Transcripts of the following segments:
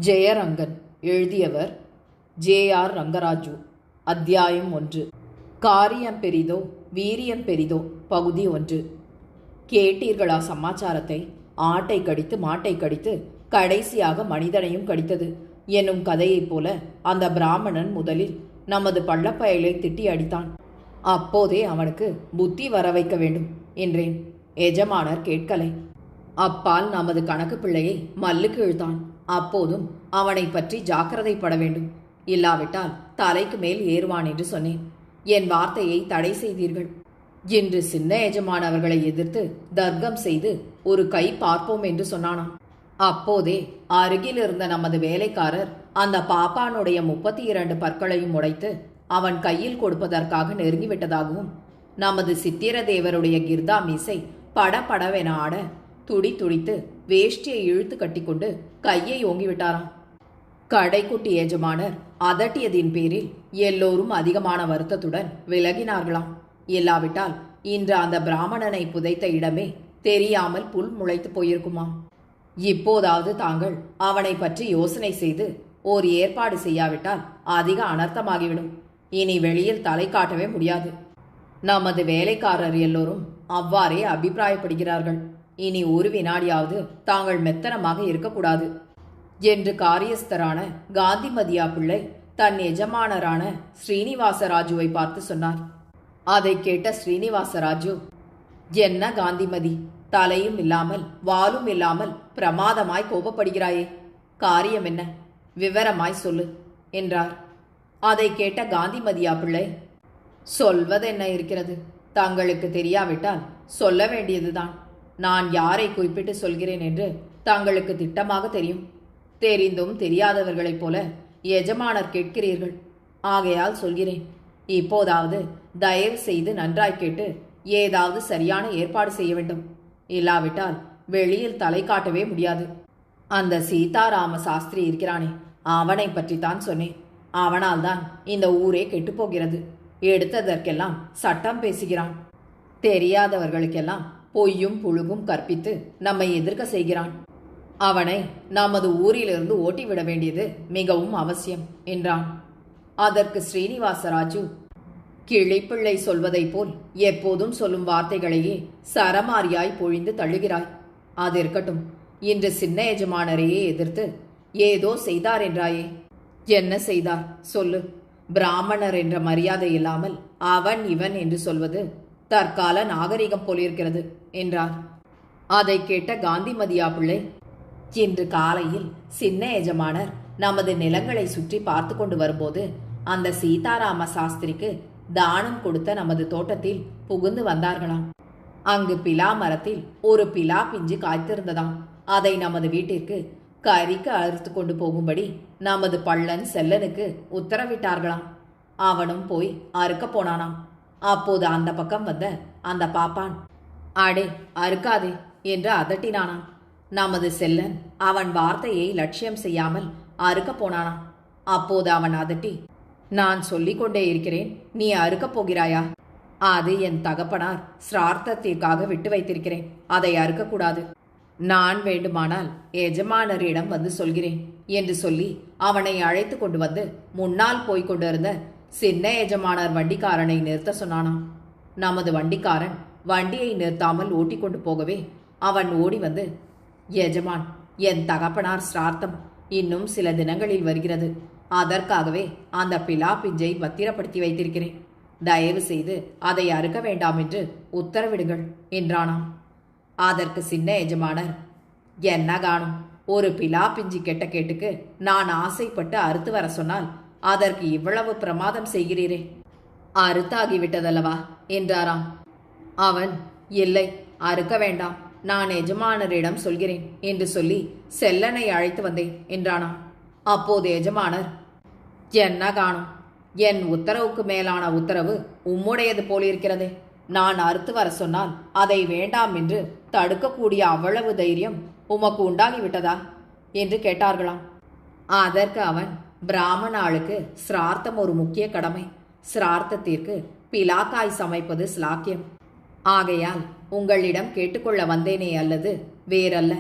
ஜெயரங்கன். எழுதியவர் ஜே.ஆர். ரங்கராஜு. அத்தியாயம் 1. காரியம் பெரிதோ வீரியம் பெரிதோ. பகுதி 1. கேட்டீர்களா சமாச்சாரத்தை? ஆட்டை கடித்து மாட்டை கடித்து கடைசியாக மனிதனையும் கடித்தது என்னும் கதையைப் போல அந்த பிராமணன் முதலில் நமது பள்ளப்பயலை திட்டி அடித்தான். அப்போதே அவனுக்கு புத்தி வர வைக்க வேண்டும் என்றேன். எஜமானர் கேட்கலை. அப்பால் நமது கணக்கு பிள்ளையை மல்லுக்கு இழுத்தான். அப்போதும் அவனை பற்றி ஜாக்கிரதைப்பட வேண்டும், இல்லாவிட்டால் தலைக்கு மேல் ஏறுவான் என்று சொன்னேன். என் வார்த்தையை தடை செய்தீர்கள். இன்று சின்ன எஜமானவர்களை எதிர்த்து தர்க்கம் செய்து ஒரு கை பார்ப்போம் என்று சொன்னானாம். அப்போதே அருகில் இருந்த நமது வேலைக்காரர் அந்த பாப்பானுடைய 32 பற்களையும் உடைத்து அவன் கையில் கொடுப்பதற்காக நெருங்கிவிட்டதாகவும், நமது சித்திரதேவருடைய கிர்தா மீசை படபடவென ஆட துடி துடித்து வேஷ்டியை இழுத்து கட்டிக்கொண்டு கையை ஓங்கிவிட்டாராம். கடைக்குட்டி எஜமானர் அதட்டியதின் பேரில் எல்லோரும் அதிகமான வருத்தத்துடன் விலகினார்களாம். இல்லாவிட்டால் இன்று அந்த பிராமணனை புதைத்த இடமே தெரியாமல் புல் முளைத்து போயிருக்குமாம். இப்போதாவது தாங்கள் அவனை பற்றி யோசனை செய்து ஓர் ஏற்பாடு செய்யாவிட்டால் அதிக அனர்த்தமாகிவிடும். இனி வெளியில் தலை காட்டவே முடியாது. நமது வேலைக்காரர் எல்லோரும் அவ்வாறே அபிப்பிராயப்படுகிறார்கள். இனி ஒரு வினாடியாவது தாங்கள் மெத்தனமாக இருக்கக்கூடாது என்று காரியஸ்தரான காந்திமதியா பிள்ளை தன் எஜமானரான ஸ்ரீனிவாசராஜுவை பார்த்து சொன்னார். அதை கேட்ட ஸ்ரீனிவாசராஜு, என்ன காந்திமதி, தலையும் இல்லாமல் வாலும் இல்லாமல் பிரமாதமாய் கோபப்படுகிறாயே, காரியம் என்ன, விவரமாய் சொல்லு என்றார். அதை கேட்ட காந்திமதியா பிள்ளை, சொல்வதென்ன இருக்கிறது, தங்களுக்கு தெரியாவிட்டால் சொல்ல வேண்டியதுதான். நான் யாரை குறிப்பிட்டு சொல்கிறேன் என்று தங்களுக்கு திட்டமாக தெரியும். தெரிந்தும் தெரியாதவர்களைப் போல எஜமானர் கேட்கிறீர்கள். ஆகையால் சொல்கிறேன். இப்போதாவது தயவு செய்து நன்றாய் கேட்டு ஏதாவது சரியான ஏற்பாடு செய்ய வேண்டும். இல்லாவிட்டால் வெளியில் தலை காட்டவே முடியாது. அந்த சீதாராம சாஸ்திரி இருக்கிறானே, அவனை பற்றித்தான் சொன்னேன். அவனால் தான் இந்த ஊரே கெட்டுப்போகிறது. எடுத்ததற்கெல்லாம் சட்டம் பேசுகிறான். தெரியாதவர்களுக்கெல்லாம் பொய்யும் புழுகும் கற்பித்து நம்மை எதிர்க்க செய்கிறான். அவனை நமது ஊரிலிருந்து ஓட்டிவிட வேண்டியது மிகவும் அவசியம் என்றான். அதற்கு ஸ்ரீனிவாசராஜு, கிளிப்பிள்ளை சொல்வதைப் போல் எப்போதும் சொல்லும் வார்த்தைகளையே சரமாரியாய் பொழிந்து தள்ளுகிறாய். அது இருக்கட்டும், இன்று சின்ன எஜமானரையே எதிர்த்து ஏதோ செய்தார் என்றாயே, என்ன செய்தார் சொல்லு. பிராமணர் என்ற மரியாதை இல்லாமல் அவன் இவன் என்று சொல்வது தற்கால நாகரிகம் போலிருக்கிறது என்றார். அதை கேட்ட காந்திமதியா பிள்ளை, இன்று காலையில் சின்ன எஜமானர் நமது நிலங்களை சுற்றி பார்த்து கொண்டு வரும்போது அந்த சீதாராம சாஸ்திரிக்கு தானம் கொடுத்த நமது தோட்டத்தில் புகுந்து வந்தார்களாம். அங்கு பிலா மரத்தில் ஒரு பிலா பிஞ்சு காய்த்திருந்ததாம். அதை நமது வீட்டிற்கு கறிக்கு அறுத்து கொண்டு போகும்படி நமது பள்ளன் செல்லனுக்கு உத்தரவிட்டார்களாம். அவனும் போய் அறுக்க போனானாம். அப்போது அந்த பக்கம் வந்த அந்த பாப்பான், அடே அறுக்காதே என்று அதட்டினானாம். நமது செல்லன் அவன் வார்த்தையை லட்சியம் செய்யாமல் அறுக்க போனானாம். அப்போது அவன் அதட்டி, நான் சொல்லிக்கொண்டே இருக்கிறேன், நீ அறுக்கப் போகிறாயா? அது என் தகப்பனார் சிரார்த்தத்திற்காக விட்டு வைத்திருக்கிறேன், அதை அறுக்கக்கூடாது. நான் வேண்டுமானால் எஜமானரிடம் வந்து சொல்கிறேன் என்று சொல்லி அவனை அழைத்து கொண்டு வந்து முன்னால் போய்க் கொண்டிருந்த சின்ன எஜமானர் வண்டிக்காரனை நிறுத்த சொன்னானாம். நமது வண்டிக்காரன் வண்டியை நிறுத்தாமல் ஓட்டி கொண்டு போகவே அவன் ஓடி வந்து, எஜமான், என் தகப்பனார் சிரார்த்தம் இன்னும் சில தினங்களில் வருகிறது. அதற்காகவே அந்த பிலா பிஞ்சை பத்திரப்படுத்தி வைத்திருக்கிறேன். தயவு செய்து அதை அறுக்க வேண்டாம் என்று உத்தரவிடுங்கள் என்றானாம். அதற்கு சின்ன எஜமானர், என்ன காணும், ஒரு பிலா பிஞ்சு கெட்ட கேட்டுக்கு நான் ஆசைப்பட்டு அறுத்து வர சொன்னால் அதற்கு இவ்வளவு பிரமாதம் செய்கிறீரே, அறுத்தாகிவிட்டதல்லவா என்றாராம். அவன், இல்லை அறுக்க வேண்டாம், நான் எஜமானரிடம் சொல்கிறேன் என்று சொல்லி செல்லனை அழைத்து வந்தேன் என்றானாம். அப்போது எஜமானர், என்ன காணும், என் உத்தரவுக்கு மேலான உத்தரவு உம்முடையது போலிருக்கிறதே. நான் அறுத்து வர சொன்னால் அதை வேண்டாம் என்று தடுக்கக்கூடிய அவ்வளவு தைரியம் உமக்கு உண்டாகிவிட்டதா என்று கேட்டார்களாம். அதற்கு அவன், பிராமண ஆளுக்கு சிரார்த்தம் ஒரு முக்கிய கடமை. சிரார்த்தத்திற்கு பிலாக்காய் சமைப்பது ஸ்லாக்கியம். ஆகையால் உங்களிடம் கேட்டுக்கொள்ள வந்தேனே அல்லது வேறல்ல.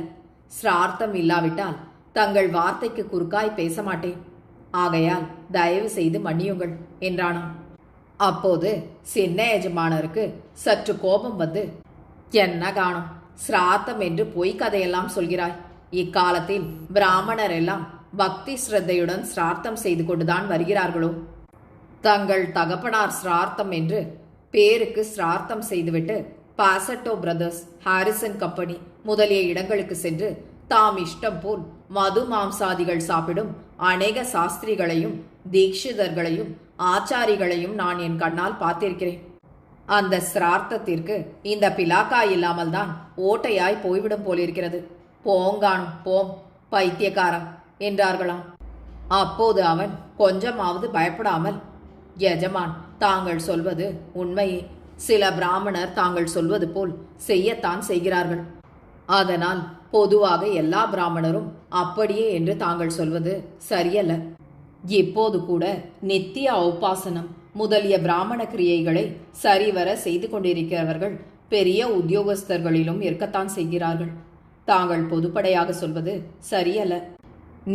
சிரார்த்தம் இல்லாவிட்டால் தங்கள் வார்த்தைக்கு குறுக்காய் பேச மாட்டேன். ஆகையால் தயவு செய்து மன்னியுங்கள் என்றானாம். அப்போது சின்ன எஜமானருக்கு சற்று கோபம் வந்து, என்ன காணும், சிராத்தம் என்று பொய் கதையெல்லாம் சொல்கிறாய். இக்காலத்தில் பிராமணர் எல்லாம் பக்தி ஸ்ரத்தையுடன் சிரார்த்தம் செய்து கொண்டுதான் வருகிறார்களோ? தங்கள் தகப்பனார் சிரார்த்தம் என்று பேருக்கு சிரார்த்தம் செய்துவிட்டு பாசட்டோ பிரதர்ஸ், ஹாரிசன் கம்பெனி முதலிய இடங்களுக்கு சென்று தாம் இஷ்டம் போல் மது மாம்சாதிகள் சாப்பிடும் அநேக சாஸ்திரிகளையும் தீட்சிதர்களையும் ஆச்சாரிகளையும் நான் என் கண்ணால் பார்த்திருக்கிறேன். அந்த சிரார்த்தத்திற்கு இந்த பிலாக்கா இல்லாமல் தான் ஓட்டையாய் போய்விடும் போலிருக்கிறது. போங்கானும் போம் பைத்தியக்காரா என்றார்களாம். அப்போது அவன் கொஞ்சமாவது பயப்படாமல், எஜமான், தாங்கள் சொல்வது உண்மையே. சில பிராமணர் தாங்கள் சொல்வது போல் செய்யத்தான் செய்கிறார்கள். அதனால் பொதுவாக எல்லா பிராமணரும் அப்படியே என்று தாங்கள் சொல்வது சரியல்ல. இப்போது கூட நித்திய உபாசனம் முதலிய பிராமண கிரியைகளை சரிவர செய்து கொண்டிருக்கிறவர்கள் பெரிய உத்தியோகஸ்தர்களிலும் இருக்கத்தான் செய்கிறார்கள். தாங்கள் பொதுப்படையாக சொல்வது சரியல்ல.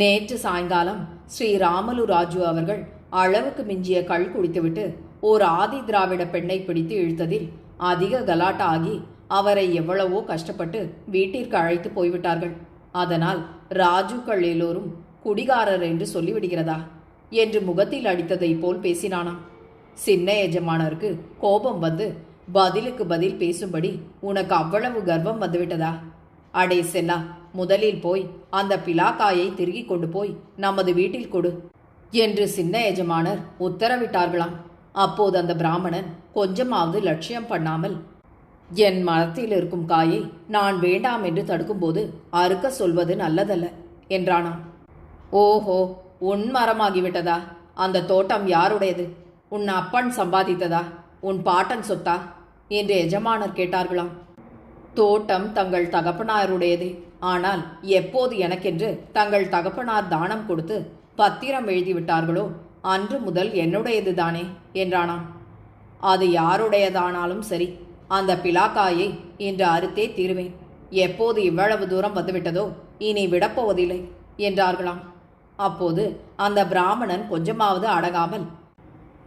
நேற்று சாயங்காலம் ஸ்ரீ ராமலு ராஜு அவர்கள் அளவுக்கு மிஞ்சிய கள் குடித்துவிட்டு ஓர் ஆதி திராவிட பெண்ணை பிடித்து இழுத்ததில் அதிக கலாட்டா ஆகி அவரை எவ்வளவோ கஷ்டப்பட்டு வீட்டிற்கு அழைத்து போய்விட்டார்கள். அதனால் ராஜுக்கள் எல்லோரும் குடிகாரர் என்று சொல்லிவிடுகிறதா என்று முகத்தில் அடித்ததை போல் பேசினானாம். சின்ன எஜமானருக்கு கோபம் வந்து, பதிலுக்கு பதில் பேசும்படி உனக்கு அவ்வளவு கர்வம் வந்துவிட்டதா? அடே செல்லா, முதலில் போய் அந்த பிலாக்காயை திருகி கொண்டு போய் நமது வீட்டில் கொடு என்று சின்ன எஜமானர் உத்தரவிட்டார்களாம். அப்போது அந்த பிராமணன் கொஞ்சமாவது லட்சியம் பண்ணாமல், என் மரத்தில் இருக்கும் காயை நான் வேண்டாம் என்று தடுக்கும்போது அறுக்க சொல்வது நல்லதல்ல என்றானாம். ஓஹோ, உன் மரமாகிவிட்டதா? அந்த தோட்டம் யாருடையது? உன் அப்பன் சம்பாதித்ததா? உன் பாட்டன் சொத்தா என்று எஜமானர் கேட்டார்களாம். தோட்டம் தங்கள் தகப்பனாருடையதே. ஆனால் எப்போது எனக்கென்று தங்கள் தகப்பனார் தானம் கொடுத்து பத்திரம் எழுதிவிட்டார்களோ அன்று முதல் என்னுடையது தானே என்றானாம். அது யாருடையதானாலும் சரி, அந்த பிலாக்காயை இன்று அறுத்தே தீருவேன். எப்போது இவ்வளவு தூரம் வந்துவிட்டதோ இனி விடப்போவதில்லை என்றார்களாம். அப்போது அந்த பிராமணன் கொஞ்சமாவது அடங்காமல்,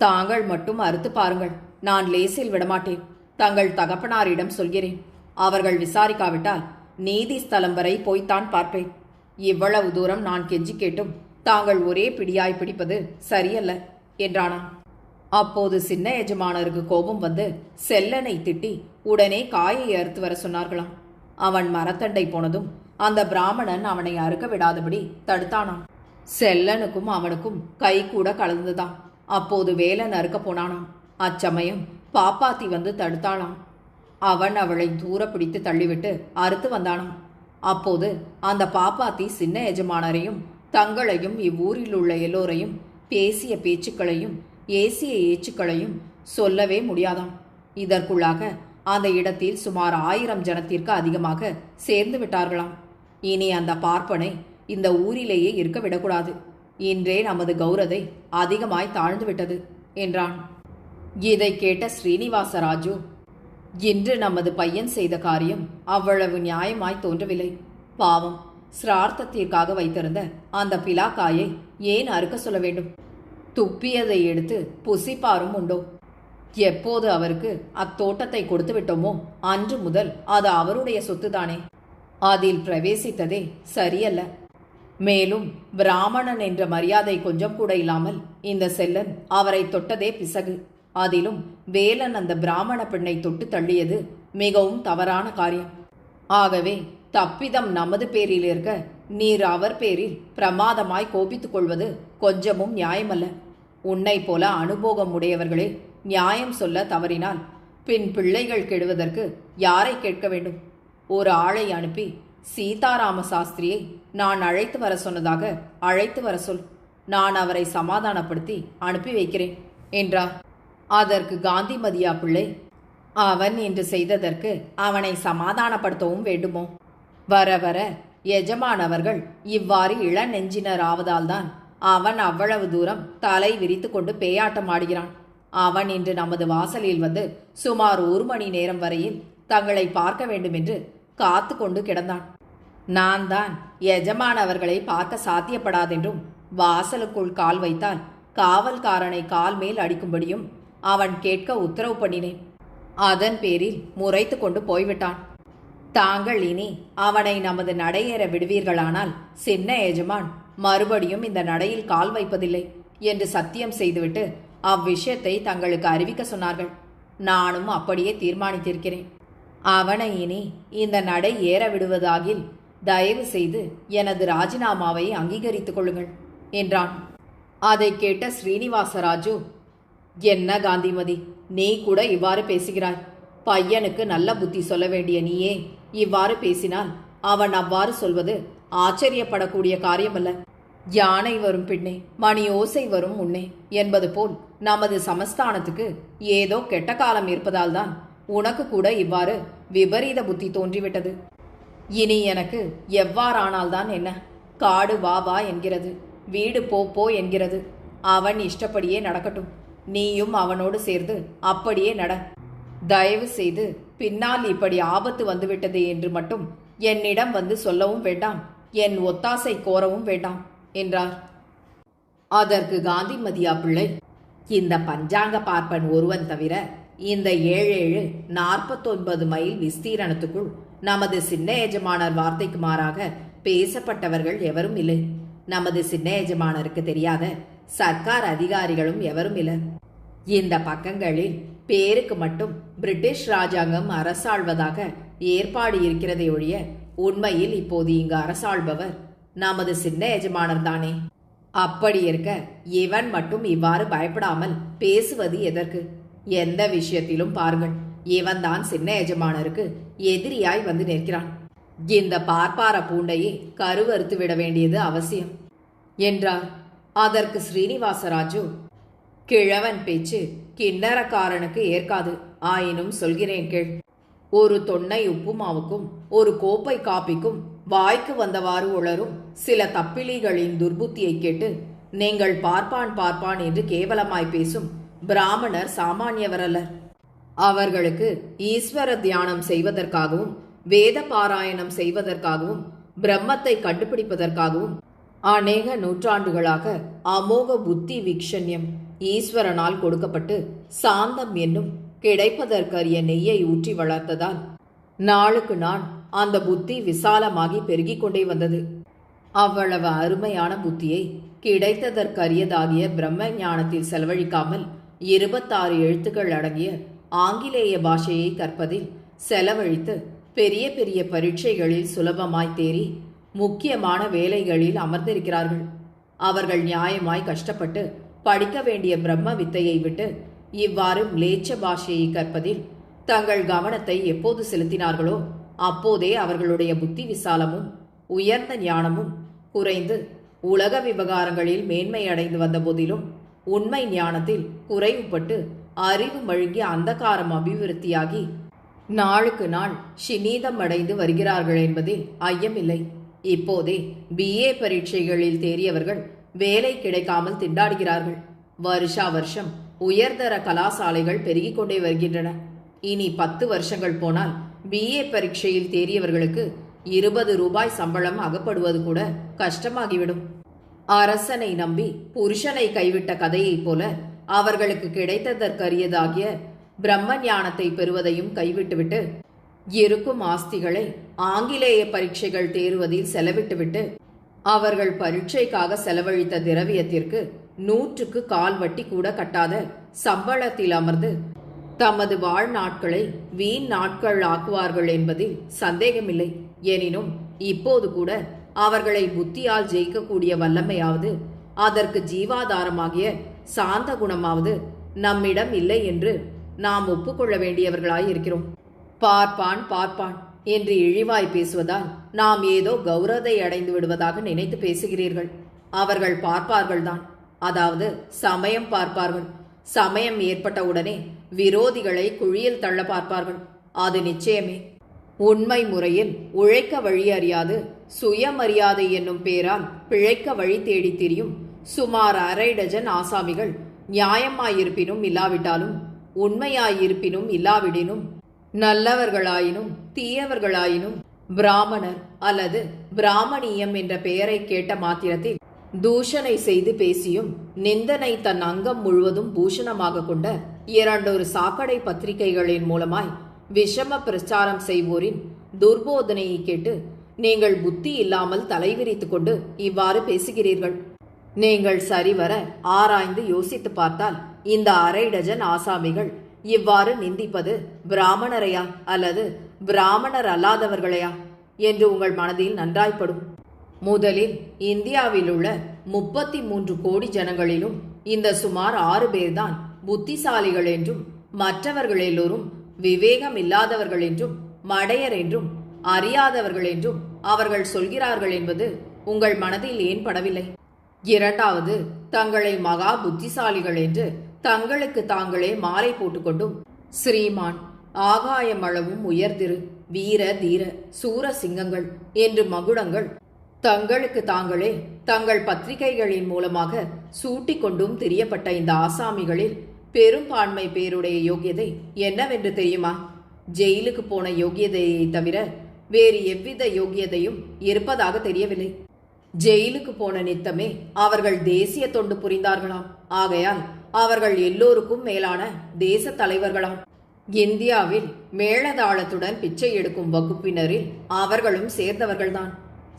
தாங்கள் மட்டும் அறுத்து பாருங்கள், நான் லேசில் விடமாட்டேன். தங்கள் தகப்பனாரிடம் சொல்கிறேன். அவர்கள் விசாரிக்காவிட்டால் நீதி ஸ்தலம் வரை போய்த்தான் பார்ப்பேன். இவ்வளவு தூரம் நான் கெஞ்சி கேட்டும் தாங்கள் ஒரே பிடியாய் பிடிப்பது சரியல்ல என்றானாம். அப்போது சின்ன எஜமானருக்கு கோபம் வந்து செல்லனை திட்டி உடனே காயை அறுத்து வர சொன்னார்களாம். அவன் மரத்தண்டை போனதும் அந்த பிராமணன் அவனை அறுக்க விடாதபடி தடுத்தானாம். செல்லனுக்கும் அவனுக்கும் கை கூட கலந்துதான். அப்போது வேலன் அறுக்க போனானாம். அச்சமயம் பாப்பாத்தி வந்து தடுத்தாளாம். அவன் அவளை தூர பிடித்து தள்ளிவிட்டு அறுத்து வந்தானாம். அப்போது அந்த பாப்பாத்தி சின்ன எஜமானரையும் தங்களையும் இவ்வூரில் உள்ள எல்லோரையும் பேசிய பேச்சுக்களையும் ஏசிய ஏச்சுக்களையும் சொல்லவே முடியாதாம். இதற்குள்ளாக அந்த இடத்தில் சுமார் 1000 ஜனத்திற்கு அதிகமாக சேர்ந்து விட்டார்களாம். இனி அந்த பார்ப்பனை இந்த ஊரிலேயே இருக்க விடக்கூடாது. இன்றே நமது கௌரதை அதிகமாய் தாழ்ந்து விட்டது என்றான். இதை கேட்ட ஸ்ரீனிவாசராஜு, இன்று நமது பையன் செய்த காரியம் அவ்வளவு நியாயமாய் தோன்றவில்லை. பாவம், சிரார்த்தத்திற்காக வைத்திருந்த அந்த பிலாக்காயை ஏன் அறுக்க சொல்ல வேண்டும்? துப்பியதை எடுத்து புசிப்பாரும் உண்டோ? எப்போது அவருக்கு அத்தோட்டத்தை கொடுத்து விட்டோமோ அன்று முதல் அது அவருடைய சொத்துதானே. அதில் பிரவேசித்ததே சரியல்ல. மேலும் பிராமணன் என்ற மரியாதை கொஞ்சம் கூட இல்லாமல் இந்த செல்லன் அவரை தொட்டதே பிசகு. அதிலும் வேலன் அந்த பிராமண பெண்ணை தொட்டு தள்ளியது மிகவும் தவறான காரியம். ஆகவே தப்பிதம் நமது பேரில் இருக்க நீர் அவர் பேரில் பிரமாதமாய் கோபித்துக் கொள்வது கொஞ்சமும் நியாயமல்ல. உன்னை போல அனுபோகம் உடையவர்களே நியாயம் சொல்ல தவறினால் பின் பிள்ளைகள் கெடுவதற்கு யாரை கேட்க வேண்டும்? ஒரு ஆளை அனுப்பி சீதாராம சாஸ்திரியை நான் அழைத்து வர சொன்னதாக அழைத்து வர சொல். நான் அவரை சமாதானப்படுத்தி அனுப்பி வைக்கிறேன் என்றார். அதற்கு காந்திமதியா பிள்ளை, அவன் என்று செய்ததற்கு அவனை சமாதானப்படுத்தவும் வேண்டுமோ? வர வர எஜமானவர்கள் இவ்வாறு இளநெஞ்சினர் ஆவதால்தான் அவன் அவ்வளவு தூரம் தலை விரித்து கொண்டு பேயாட்டம் ஆடுகிறான். அவன் இன்று நமது வாசலில் வந்து சுமார் 1 மணி நேரம் வரையில் தங்களை பார்க்க வேண்டும் என்று காத்து கொண்டு கிடந்தான். நான் தான் எஜமான் அவர்களை பார்க்க சாத்தியப்படாதென்றும் வாசலுக்குள் கால் வைத்தால் காவல்காரனை கால் மேல் அடிக்கும்படியும் அவன் கேட்க உத்தரவு பண்ணினேன். அதன் பேரில் முறைத்து கொண்டு போய்விட்டான். தாங்கள் இனி அவனை நமது நடையேற விடுவீர்களானால் சின்ன எஜமான் மறுபடியும் இந்த நடையில் கால் வைப்பதில்லை என்று சத்தியம் செய்துவிட்டு அவ்விஷயத்தை தங்களுக்கு அறிவிக்க சொன்னார்கள். நானும் அப்படியே தீர்மானித்திருக்கிறேன். அவனை இனி இந்த நடை ஏற விடுவதாகில் தயவு செய்து எனது ராஜினாமாவை அங்கீகரித்துக் கொள்ளுங்கள் என்றான். அதை கேட்ட ஸ்ரீனிவாசராஜு, என்ன காந்திமதி, நீ கூட இவ்வாறு பேசுகிறாய்? பையனுக்கு நல்ல புத்தி சொல்ல வேண்டிய நீயே இவ்வாறு பேசினால் அவன் அவ்வாறு சொல்வது ஆச்சரியப்படக்கூடிய காரியமல்ல. யானை வரும் பின்னே மணி ஓசை வரும் முன்னே என்பது போல் நமது சமஸ்தானத்துக்கு ஏதோ கெட்ட காலம் இருப்பதால் தான் உனக்கு கூட இவ்வாறு விபரீத புத்தி தோன்றிவிட்டது. இனி எனக்கு எவ்வாறானால்தான் என்ன? காடு வா வா என்கிறது, வீடு போ போ என்கிறது. அவன் இஷ்டப்படியே நடக்கட்டும். நீயும் அவனோடு சேர்ந்து அப்படியே நட. தயவு செய்து பின்னால் இப்படி ஆபத்து வந்துவிட்டது என்று மட்டும் என்னிடம் வந்து சொல்லவும் வேண்டாம், என் ஒத்தாசை கோரவும் வேண்டாம் என்றார். அதற்கு காந்திமதியா பிள்ளை, இந்த பஞ்சாங்க பார்ப்பன் ஒருவன் தவிர இந்த 7-49 மைல் விஸ்தீரணத்துக்குள் நமது சின்ன எஜமானர் வார்த்தைக்கு மாறாக பேசப்பட்டவர்கள் எவரும் இல்லை. நமது சின்ன எஜமானருக்கு தெரியாத சர்க்கார் அதிகாரிகளும் எவரும் இல்லை. இந்த பக்கங்களில் பேருக்கு மட்டும் பிரிட்டிஷ் ராஜாங்கம் அரசாள்வதாக ஏற்பாடு இருக்கிறதை ஒழிய உண்மையில் இப்போது இங்கு அரசாள்பவர் நமது சின்ன எஜமானர் தானே. அப்படி இருக்க இவன் மட்டும் இவ்வாறு பயப்படாமல் பேசுவது எதற்கு? எந்த விஷயத்திலும் பாருங்கள், இவன் தான் சின்ன எஜமானருக்கு எதிரியாய் வந்து நிற்கிறான். இந்த பார்ப்பார பூண்டையை கருவறுத்து விட வேண்டியது அவசியம் என்றார். அதற்கு ஸ்ரீனிவாசராஜு, கிழவன் பேச்சு கிண்ணறக்காரனுக்கு ஏற்காது. ஆயினும் சொல்கிறேன் கேள். ஒரு தொன்னை உப்புமாவுக்கும் ஒரு கோப்பை காப்பிக்கும் வாய்க்கு வந்தவாறு உளரும் சில தப்பிலிகளின் துர்புத்தியை கேட்டு நீங்கள் பார்ப்பான் பார்ப்பான் என்று கேவலமாய் பேசும் பிராமணர் சாமானியவரல்லர். அவர்களுக்கு ஈஸ்வர தியானம் செய்வதற்காகவும் வேத பாராயணம் செய்வதற்காகவும் பிரம்மத்தை கண்டுபிடிப்பதற்காகவும் அநேக நூற்றாண்டுகளாக அமோக புத்தி வீக்ஷண்யம் ஈஸ்வரனால் கொடுக்கப்பட்டு சாந்தம் என்னும் கிடைப்பதற்கரிய நெய்யை ஊற்றி வளர்த்ததால் நாளுக்கு நாள் அந்த புத்தி விசாலமாகி பெருகிக் கொண்டே வந்தது. அவ்வளவு அருமையான புத்தியை கிடைத்ததற்கரியதாகிய பிரம்ம ஞானத்தில் செலவழிக்காமல் 26 எழுத்துக்கள் அடங்கிய ஆங்கிலேய பாஷையை கற்பதில் செலவழித்து பெரிய பெரிய பரீட்சைகளில் சுலபமாய் தேறி முக்கியமான வேலைகளில் அமர்ந்திருக்கிறார்கள். அவர்கள் நியாயமாய் கஷ்டப்பட்டு படிக்க வேண்டிய பிரம்ம வித்தையை விட்டு இவ்வாறு மிலேச்ச பாஷையை கற்பதில் தங்கள் கவனத்தை எப்போது செலுத்தினார்களோ அப்போதே அவர்களுடைய புத்தி விசாலமும் உயர்ந்த ஞானமும் குறைந்து உலக விவகாரங்களில் மேன்மை அடைந்து வந்த போதிலும் உண்மை ஞானத்தில் குறைவுபட்டு அறிவு மழுங்கி அந்தகாரம் அபிவிருத்தியாகி நாளுக்கு நாள் சிநீதம் அடைந்து வருகிறார்கள் என்பதில் ஐயமில்லை. இப்போதே BA பரீட்சைகளில் தேறியவர்கள் வேலை கிடைக்காமல் திண்டாடுகிறார்கள். வருஷா வருஷம் உயர்தர கலாசாலைகள் பெருகிக் கொண்டே வருகின்றன. இனி 10 வருஷங்கள் போனால் BA பரீட்சையில் தேறியவர்களுக்கு 20 ரூபாய் சம்பளம் அகப்படுவது கூட கஷ்டமாகிவிடும். அரசனை நம்பி புருஷனை கைவிட்ட கதையைப் போல அவர்களுக்கு கிடைத்ததற்கரியதாகிய பிரம்ம ஞானத்தை பெறுவதையும் கைவிட்டுவிட்டு இருக்கும் ஆஸ்திகளை ஆங்கிலேய பரீட்சைகள் தேறுவதில் செலவிட்டுவிட்டு அவர்கள் பரீட்சைக்காக செலவழித்த திரவியத்திற்கு 100க்கு கால் வட்டி கூட கட்டாத சம்பளத்தில் அமர்ந்து தமது வாழ்நாட்களை வீண் நாட்கள் ஆக்குவார்கள் என்பதில் சந்தேகமில்லை. எனினும் இப்போது கூட அவர்களை புத்தியால் ஜெயிக்கக்கூடிய வல்லமையாவது அதற்கு ஜீவாதாரமாகிய சாந்த குணமாவது நம்மிடம் இல்லை என்று நாம் ஒப்புக்கொள்ள வேண்டியவர்களாயிருக்கிறோம். பார்ப்பான் பார்ப்பான் என்று இழிவாய் பேசுவதால் நாம் ஏதோ கௌரவத்தை அடைந்து விடுவதாக நினைத்து பேசுகிறீர்கள். அவர்கள் பார்ப்பார்கள்தான், அதாவது சமயம் பார்ப்பார்கள். சமயம் ஏற்பட்டவுடனே விரோதிகளை குழியில் தள்ள பார்ப்பார்கள். அது நிச்சயமே. உண்மை முறையில் உழைக்க வழி அறியாது சுயமரியாதை என்னும் பேரால் பிழைக்க வழி தேடி திரியும் சுமார் 1/2 டஜன் ஆசாமிகள் நியாயமாயிருப்பினும் இல்லாவிட்டாலும் உண்மையாயிருப்பினும் இல்லாவிடினும் நல்லவர்களாயினும் தீயவர்களாயினும் பிராமணர் அல்லது பிராமணியம் என்ற பெயரை கேட்ட மாத்திரத்தில் தூஷணை செய்து பேசியும் நிந்தனை தன் அங்கம் முழுவதும் பூஷணமாக கொண்ட இரண்டொரு சாக்கடை பத்திரிகைகளின் மூலமாய் விஷம பிரச்சாரம் செய்வோரின் துர்போதனையை கேட்டு நீங்கள் புத்தி இல்லாமல் தலைவிரித்து கொண்டு இவ்வாறு பேசுகிறீர்கள். நீங்கள் சரிவர ஆராய்ந்து யோசித்து பார்த்தால் இந்த அரை டஜன் ஆசாமிகள் இவ்வாறு நிந்திப்பது பிராமணரையா அல்லது பிராமணர் அல்லாதவர்களையா என்று உங்கள் மனதில் நன்றாய்ப்படும். முதலில் இந்தியாவில் உள்ள 33 கோடி ஜனங்களிலும் இந்த சுமார் 6 பேர்தான் புத்திசாலிகள் என்றும் மற்றவர்கள் எல்லோரும் விவேகம் இல்லாதவர்கள் என்றும் மடையர் என்றும் அறியாதவர்கள் என்றும் அவர்கள் சொல்கிறார்கள் என்பது உங்கள் மனதில் ஏன் படவில்லை? இரண்டாவது, தங்களை மகா புத்திசாலிகள் என்று தங்களுக்கு தாங்களே மாலை போட்டுக்கொண்டும் ஸ்ரீமான், ஆகாயம் அளவும் உயர்திரு, வீர தீர சூர சிங்கங்கள் என்று மகுடங்கள் தங்களுக்கு தாங்களே தங்கள் பத்திரிகைகளின் மூலமாக சூட்டிக் கொண்டும் தெரியப்பட்ட இந்த ஆசாமிகளில் பெரும்பான்மை பேருடைய யோகியதை என்னவென்று தெரியுமா? ஜெயிலுக்கு போன யோகியதையை தவிர வேறு எவ்வித யோகியதையும் இருப்பதாக தெரியவில்லை. ஜெயிலுக்கு போன நித்தமே அவர்கள் தேசிய தொண்டு புரிந்தார்களாம். ஆகையால் அவர்கள் எல்லோருக்கும் மேலான தேச தலைவர்களாம். இந்தியாவில் மேளதாளத்துடன் பிச்சை எடுக்கும் வகுப்பினரில் அவர்களும் சேர்ந்தவர்கள்தான்.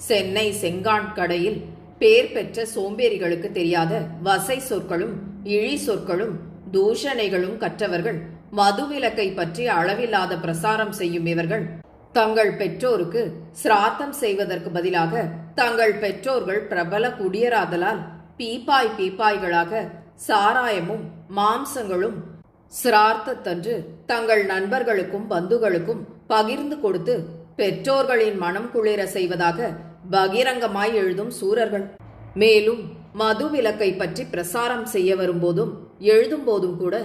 சென்னை செங்கான் கடையில் பேர் பெற்ற சோம்பேறிகளுக்கு தெரியாத வசை சொற்களும் இழி சொற்களும் தூஷணைகளும் கற்றவர்கள். மதுவிலக்கை பற்றி அளவில்லாத பிரசாரம் செய்யும் இவர்கள் தங்கள் பெற்றோருக்கு சிராத்தம் செய்வதற்கு பதிலாக தங்கள் பெற்றோர்கள் பிரபல குடியராதலால் பீப்பாய்களாக சாராயமும் மாம்சங்களும் சிரார்த்தத்தன்று தங்கள் நண்பர்களுக்கும் பந்துகளுக்கும் பகிர்ந்து கொடுத்து பெற்றோர்களின் மனம் குளிர செய்வதாக பகிரங்கமாய் எழுதும் சூரர்கள். மேலும் மது விலக்கை பற்றி பிரசாரம் செய்ய வரும்போதும் எழுதும் போதும் கூட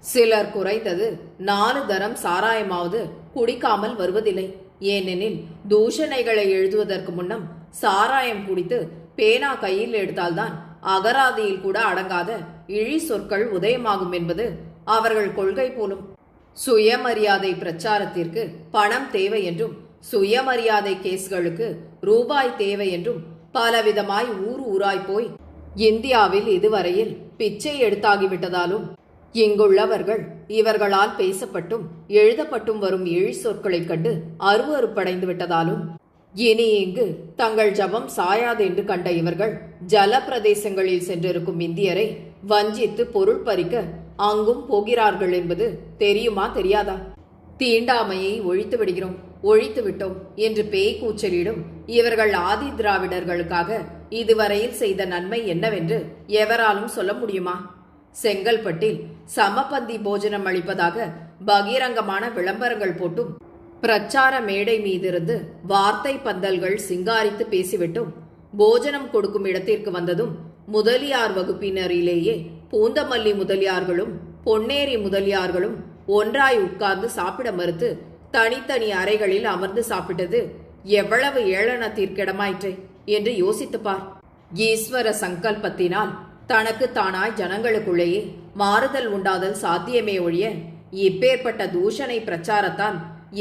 சிலர் குறைந்தது 4 தரம் சாராயமாவது குடிக்காமல் வருவதில்லை. ஏனெனில் தூஷணைகளை எழுதுவதற்கு முன்னம் சாராயம் குடித்து பேனா கையில் எடுத்தால்தான் அகராதியில் கூட அடங்காத இழி சொற்கள் உதயமாகும் என்பது அவர்கள் கொள்கை போலும். சுயமரியாதை பிரச்சாரத்திற்கு பணம் தேவை என்றும் சுயமரியாதை கேஸ்களுக்கு ரூபாய் தேவை என்றும் பலவிதமாய் ஊராய் போய் இந்தியாவில் இதுவரையில் பிச்சை எடுத்தாகிவிட்டதாலும் இங்குள்ளவர்கள் இவர்களால் பேசப்பட்டும் எழுதப்பட்டும் வரும் இழி சொற்களைக் கண்டு அருவருப்படைந்து விட்டதாலும் இனி இங்கு தங்கள் ஜபம் சாயாது என்று கண்ட இவர்கள் ஜல பிரதேசங்களில் சென்றிருக்கும் இந்தியரை வஞ்சித்து பொருள் பறிக்க அங்கும் போகிறார்கள் என்பது தெரியுமா தெரியாதா? தீண்டாமையை ஒழித்து விடுகிறோம், ஒழித்து விட்டோம் என்று பேய் கூச்சலிடும் இவர்கள் ஆதி திராவிடர்களுக்காக இதுவரையில் செய்த நன்மை என்னவென்று எவராலும் சொல்ல முடியுமா? செங்கல்பட்டில் சமபந்தி போஜனம் அளிப்பதாக பகிரங்கமான விளம்பரங்கள் போட்டும் பிரச்சார மேடை மீதிருந்து வார்த்தை பந்தல்கள் சிங்காரித்து பேசிவிட்டும் போஜனம் கொடுக்கும் இடத்திற்கு வந்ததும் முதலியார் வகுப்பினரிலேயே பூந்தமல்லி முதலியார்களும் பொன்னேரி முதலியார்களும் ஒன்றாய் உட்கார்ந்து சாப்பிட மறுத்து தனித்தனி அறைகளில் அமர்ந்து சாப்பிட்டது எவ்வளவு ஏளனத்திற்கிடமாயிற்று என்று யோசித்துப்பார். ஈஸ்வர சங்கல்பத்தினால் தனக்கு தானாய் ஜனங்களுக்குள்ளேயே மாறுதல் உண்டாதல் சாத்தியமே ஒழிய இப்பேற்பட்ட தூஷணை பிரச்சாரத்தால்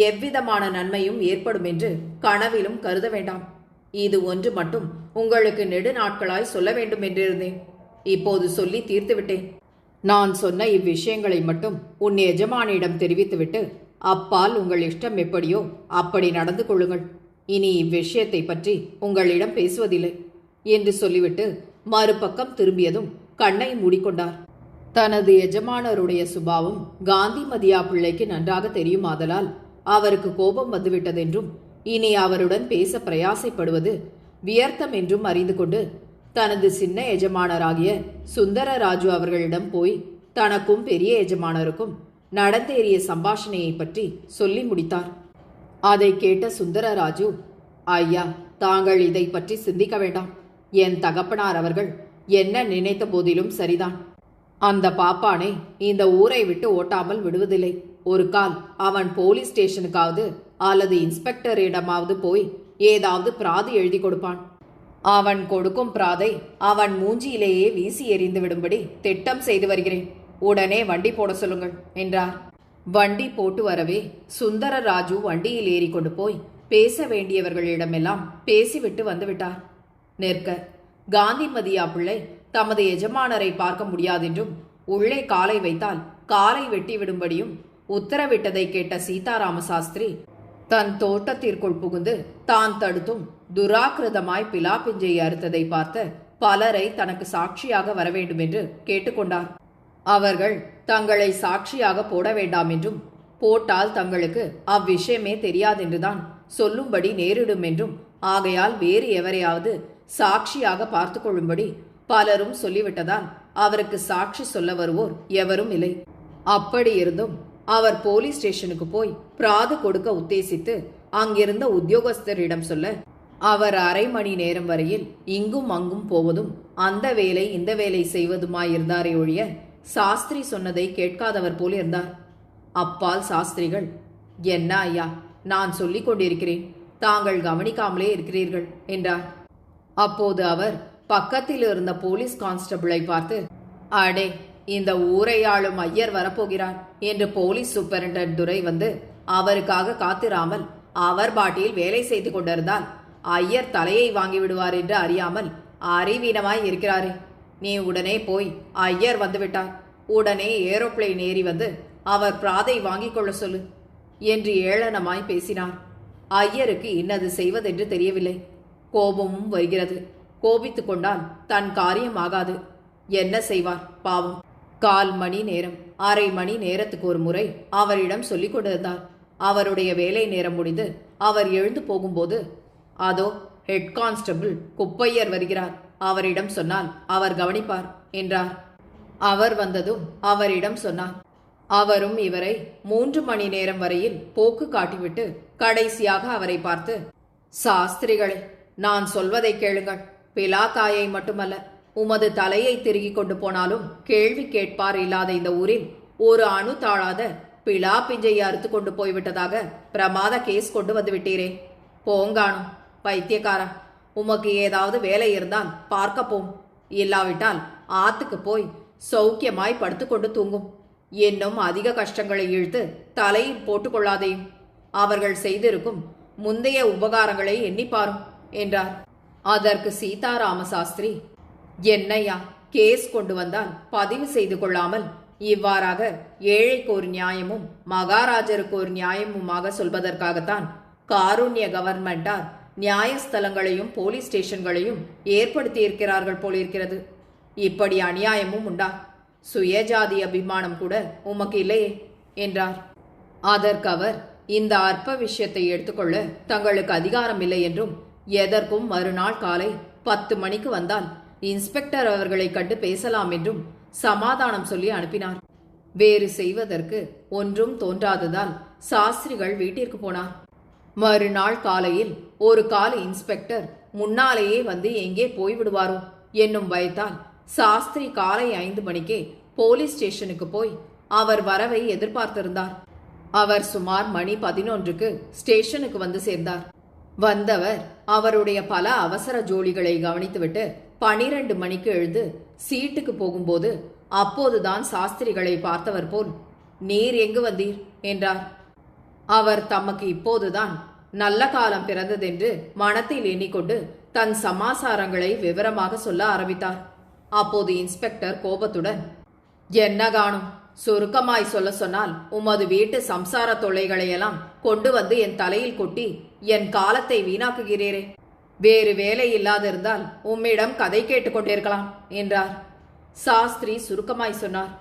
எவ்விதமான நன்மையும் ஏற்படும் என்று கனவிலும் கருத வேண்டாம். இது ஒன்று மட்டும் உங்களுக்கு நெடு நாட்களாய் சொல்ல வேண்டும் என்றிருந்தேன். இப்போது சொல்லி தீர்த்துவிட்டேன். நான் சொன்ன இவ்விஷயங்களை மட்டும் உன் எஜமானியிடம் தெரிவித்துவிட்டு அப்பால் உங்கள் இஷ்டம் எப்படியோ அப்படி நடந்து கொள்ளுங்கள். இனி இவ்விஷயத்தை பற்றி உங்களிடம் பேசுவதில்லை என்று சொல்லிவிட்டு மறுபக்கம் திரும்பியதும் கண்ணை மூடிக்கொண்டார். தனது எஜமானருடைய சுபாவம் காந்திமதியா பிள்ளைக்கு நன்றாக தெரியுமாதலால் அவருக்கு கோபம் வந்துவிட்டதென்றும் இனி அவருடன் பேச பிரயாசைப்படுவது வியர்த்தம் என்றும் அறிந்து கொண்டு தனது சின்ன எஜமானராகிய சுந்தரராஜு அவர்களிடம் போய் தனக்கும் பெரிய எஜமானருக்கும் நடந்தேறிய சம்பாஷணையை பற்றி சொல்லி முடித்தார். அதை கேட்ட சுந்தரராஜு, ஐயா, தாங்கள் இதை பற்றி சிந்திக்க வேண்டாம். என் தகப்பனார் அவர்கள் என்ன நினைத்த போதிலும் சரிதான். அந்த பாப்பானை இந்த ஊரை விட்டு ஓட்டாமல் விடுவதில்லை. ஒரு கால் அவன் போலீஸ் ஸ்டேஷனுக்காவது அல்லது இன்ஸ்பெக்டரிடமாவது போய் ஏதாவது பிராதி எழுதி கொடுப்பான். அவன் கொடுக்கும் பிராதை அவன் மூஞ்சியிலேயே வீசி எறிந்து விடும்படி திட்டம் செய்து வருகிறேன். உடனே வண்டி போட சொல்லுங்கள் என்றார். வண்டி போட்டு வரவே சுந்தரராஜு வண்டியில் ஏறிக்கொண்டு போய் பேச வேண்டியவர்களிடமெல்லாம் பேசிவிட்டு வந்துவிட்டார். நிற்க காந்திமதியா பிள்ளை தமது எஜமானரை பார்க்க முடியாதென்றும் உள்ளே காலை வைத்தால் காலை வெட்டிவிடும்படியும் உத்தரவிட்டதை கேட்ட சீதாராம சாஸ்திரி தன் தோட்டத்திற்குள் புகுந்து தான் தடுத்தும் துராக்கிருதமாய் பிலாப்பிஞ்சை அறுத்ததை பார்த்த பலரை தனக்கு சாட்சியாக வரவேண்டும் என்று கேட்டுக்கொண்டார். அவர்கள் தங்களை சாட்சியாக போட வேண்டாம் என்றும் போட்டால் தங்களுக்கு அவ்விஷயமே தெரியாதென்றுதான் சொல்லும்படி நேரிடும் என்றும் ஆகையால் வேறு எவரையாவது சாட்சியாக பார்த்து கொள்ளும்படி பலரும் சொல்லிவிட்டதால் அவருக்கு சாட்சி சொல்ல வருவோர் எவரும் இல்லை. அப்படி இருந்தும் அவர் போலீஸ் ஸ்டேஷனுக்கு போய் பிராது கொடுக்க உத்தேசித்து அங்கிருந்த உத்தியோகஸ்தரிடம் சொல்ல அவர் அரை மணி நேரம் வரையில் இங்கும் அங்கும் போவதும் அந்த வேலை இந்த வேலை செய்வதுமாயிருந்தாரே ஒழிய சாஸ்திரி சொன்னதை கேட்காதவர் போல் இருந்தார். அப்பால் சாஸ்திரிகள், என்ன ஐயா, நான் சொல்லிக் கொண்டிருக்கிறேன், தாங்கள் கவனிக்காமலே இருக்கிறீர்கள் என்றார். அப்போது அவர் பக்கத்தில் இருந்த போலீஸ் கான்ஸ்டபிளை பார்த்து, அடே, இந்த ஊரை ஆளும் ஐயர் வரப்போகிறார் என்று போலீஸ் சூப்பரண்டன்ட் துரை வந்து அவருக்காக காத்திராமல் அவர் பாட்டில் வேலை செய்து கொண்டிருந்தால் ஐயர் தலையை வாங்கிவிடுவார் என்று அறியாமல் அறிவீனமாய் இருக்கிறாரே, நீ உடனே போய் ஐயர் வந்துவிட்டார், உடனே ஏரோப்ளேன் ஏறி வந்து அவர் பிராதை வாங்கிக் கொள்ள சொல்லு என்று ஏளனமாய் பேசினார். ஐயருக்கு இன்னது செய்வதென்று தெரியவில்லை. கோபமும் வருகிறது. கோபித்து கொண்டால் தன் காரியம் ஆகாது. என்ன செய்வார் பாவம். 1/4 மணி நேரம், அரை மணி நேரத்துக்கு ஒரு முறை அவரிடம் சொல்லிக் கொண்டிருந்தார். அவருடைய வேலை நேரம் முடிந்து அவர் எழுந்து போகும்போது, அதோ ஹெட் கான்ஸ்டபிள் குப்பையர் வருகிறார், அவரிடம் சொன்னால் அவர் கவனிப்பார் என்றார். அவர் வந்ததும் அவரிடம் சொன்னார். அவரும் இவரை 3 மணி நேரம் வரையில் போக்கு காட்டிவிட்டு கடைசியாக அவரை பார்த்து, சாஸ்திரிகளே, நான் சொல்வதை கேளுங்கள். பிலாக்காயை மட்டுமல்ல, உமது தலையை திருகிக் கொண்டு போனாலும் கேள்வி கேட்பார் இல்லாத இந்த ஊரில் ஒரு அணு தாழாத பிலா பிஞ்சையை அறுத்து கொண்டு போய்விட்டதாக பிரமாத கேஸ் கொண்டு வந்து விட்டீரே. போங்கானும் பைத்தியக்காரா, உமக்கு ஏதாவது வேலை இருந்தால் பார்க்க போம், இல்லாவிட்டால் ஆத்துக்கு போய் சௌக்கியமாய் படுத்துக்கொண்டு தூங்கும். இன்னும் அதிக கஷ்டங்களை இழுத்து தலையில் போட்டுக்கொள்ளாதேயும். அவர்கள் செய்திருக்கும் முந்தைய உபகாரங்களை எண்ணிப்பாரும் என்றார். அதற்கு சீதாராம சாஸ்திரி, என்னையா, கேஸ் கொண்டு வந்தால் பதிவு செய்து கொள்ளாமல் இவ்வாறாக ஏழைக்கு ஒரு நியாயமும் மகாராஜருக்கு ஒரு நியாயமுமாக சொல்வதற்காகத்தான் காருண்ய கவர்மெண்டார் நியாயஸ்தலங்களையும் போலீஸ் ஸ்டேஷன்களையும் ஏற்படுத்தியிருக்கிறார்கள் போலிருக்கிறது. இப்படி அநியாயமும் உண்டா? சுயஜாதி அபிமானம் கூட உமக்கு இல்லையே என்றார். அதற்கு அவர், இந்த அற்ப விஷயத்தை எடுத்துக்கொள்ள தங்களுக்கு அதிகாரம் இல்லை என்றும் எதற்கும் மறுநாள் காலை 10 மணிக்கு வந்தால் இன்ஸ்பெக்டர் அவர்களை கண்டு பேசலாம் என்றும் சமாதானம் சொல்லி அனுப்பினார். வேறு செய்வதற்கு ஒன்றும் தோன்றாததால் சாஸ்திரிகள் வீட்டிற்கு போனார். மறுநாள் காலையில் ஒரு கால இன்ஸ்பெக்டர் முன்னாலேயே வந்து எங்கே போய்விடுவாரோ என்னும் பயத்தால் சாஸ்திரி காலை 5 மணிக்கே போலீஸ் ஸ்டேஷனுக்கு போய் அவர் வரவை எதிர்பார்த்திருந்தார். அவர் சுமார் மணி 11க்கு ஸ்டேஷனுக்கு வந்து சேர்ந்தார். வந்தவர் அவருடைய பல அவசர ஜோலிகளை கவனித்துவிட்டு 12 மணிக்கு எழுந்து சீட்டுக்கு போகும்போது அப்போதுதான் சாஸ்திரிகளை பார்த்தவர் போல், நீர் எங்கு வந்தீர் என்றார். அவர் தமக்கு இப்போதுதான் நல்ல காலம் பிறந்ததென்று மனத்தில் எண்ணிக்கொண்டு தன் சமாசாரங்களை விவரமாக சொல்ல ஆரம்பித்தார். அப்போது இன்ஸ்பெக்டர் கோபத்துடன், என்ன காணும், சுருக்கமாய் சொல்ல சொன்னால் உமது வீட்டு சம்சார தொல்லைகளையெல்லாம் கொண்டு வந்து என் தலையில் கொட்டி என் காலத்தை வீணாக்குகிறீரே. வேறு வேலை இல்லாதிருந்தால் உம்மிடம் கதை கேட்டுக்கொண்டிருக்கலாம் என்றார். சாஸ்திரி சுருக்கமாய் சொன்னார்.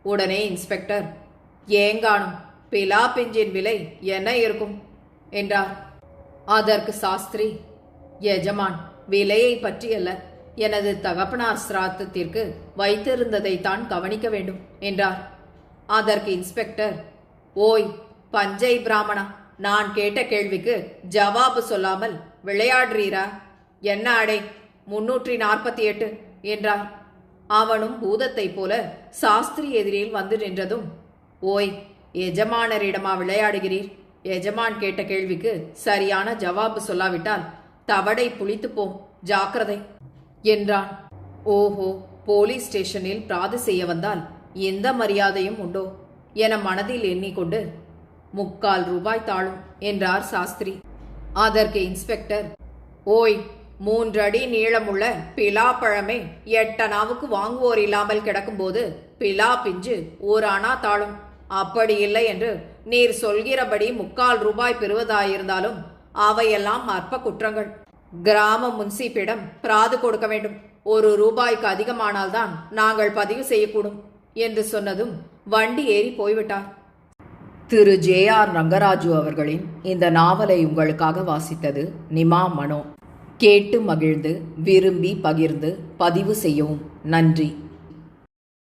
உடனே இன்ஸ்பெக்டர், ஏங்காணும், பிலா பிஞ்சின் விலை என்ன இருக்கும் என்றார். அதற்கு சாஸ்திரி, எஜமான், விலையை பற்றியல்ல, எனது தகப்பனார் சிராத்தத்திற்கு வைத்திருந்ததைத்தான் கவனிக்க வேண்டும் என்றார். அதற்கு இன்ஸ்பெக்டர், ஓய் பஞ்சை பிராமணா, நான் கேட்ட கேள்விக்கு ஜவாபு சொல்லாமல் விளையாடுறீரா? என்ன அடே, 348 என்றார். அவனும் பூதத்தை போல சாஸ்திரி எதிரில் வந்து நின்றதும், ஓய், எஜமானரிடமா விளையாடுகிறீர்? எஜமான் கேட்ட கேள்விக்கு சரியான ஜவாபு சொல்லாவிட்டால் தவடை புளித்துப்போம், ஜாக்கிரதை என்றான். ஓஹோ, போலீஸ் ஸ்டேஷனில் பிராது செய்ய வந்தால் எந்த மரியாதையும் உண்டோ என மனதில் எண்ணிக்கொண்டு, 3/4 ரூபாய் தாழும் என்றார் சாஸ்திரி. அதற்கு இன்ஸ்பெக்டர், ஓய், 3 அடி நீளமுள்ள பிலாப்பழமே 8 அணாவுக்கு வாங்குவோர் இல்லாமல் கிடக்கும்போது பிலா பிஞ்சு 1 அணா தாழும். அப்படி இல்லை என்று நீர் சொல்கிறபடி 3/4 ரூபாய் பெறுவதாயிருந்தாலும் அவையெல்லாம் அற்ப குற்றங்கள். கிராம முன்சீப்பிடம் பிராது கொடுக்க வேண்டும். 1 ரூபாய்க்கு அதிகமானால்தான் நாங்கள் பதிவு செய்யக்கூடும் என்று சொன்னதும் வண்டி ஏறி போய்விட்டார். திரு ஜே.ஆர். ரங்கராஜு அவர்களின் இந்த நாவலை உங்களுக்காக வாசித்தது நிமா மனோ. கேட்டு மகிழ்ந்து விரும்பி பகிர்ந்து பதிவு செய்யவும். நன்றி.